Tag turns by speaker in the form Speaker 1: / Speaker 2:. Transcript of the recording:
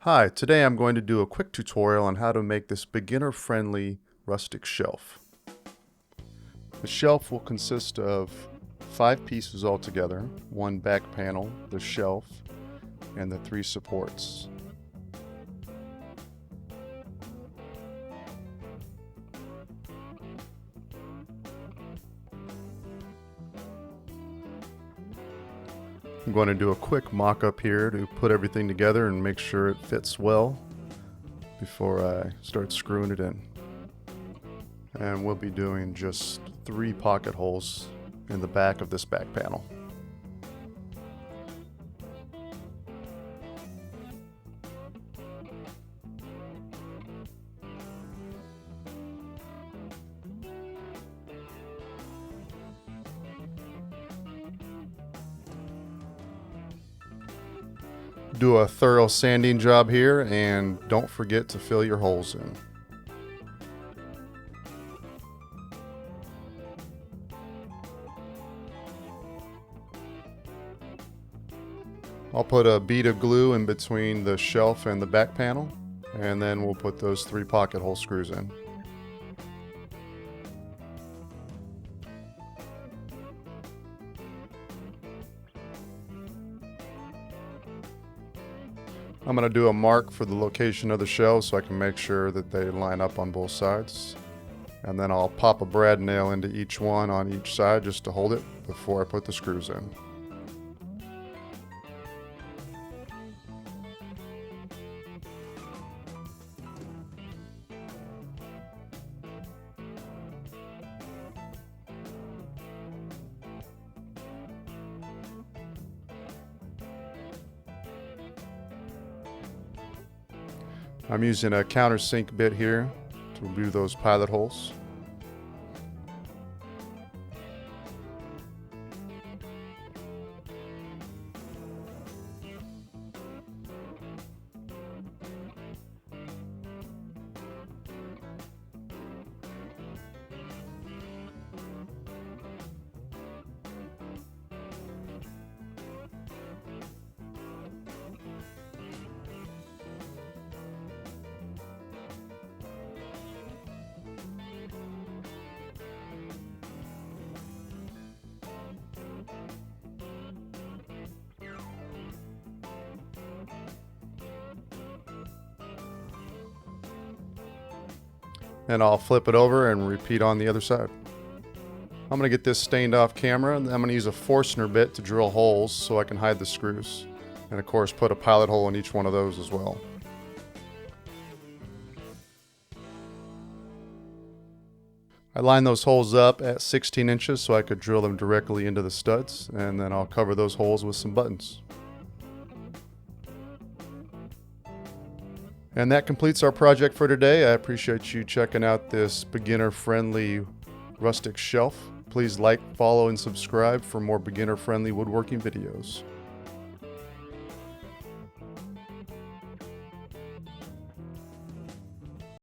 Speaker 1: Hi, today I'm going to do a quick tutorial on how to make this beginner-friendly rustic shelf. The shelf will consist of 5 pieces altogether, one back panel, the shelf, and the 3 supports. I'm going to do a quick mock-up here to put everything together and make sure it fits well before I start screwing it in. And we'll be doing just 3 pocket holes in the back of this back panel. Do a thorough sanding job here and don't forget to fill your holes in. I'll put a bead of glue in between the shelf and the back panel, and then we'll put those 3 pocket hole screws in. I'm going to do a mark for the location of the shelves so I can make sure that they line up on both sides. And then I'll pop a brad nail into each one on each side just to hold it before I put the screws in. I'm using a countersink bit here to remove those pilot holes. And I'll flip it over and repeat on the other side. I'm going to get this stained off camera, and I'm going to use a Forstner bit to drill holes so I can hide the screws. And of course put a pilot hole in each one of those as well. I line those holes up at 16 inches so I could drill them directly into the studs, and then I'll cover those holes with some buttons. And that completes our project for today. I appreciate you checking out this beginner-friendly rustic shelf. Please like, follow, and subscribe for more beginner-friendly woodworking videos.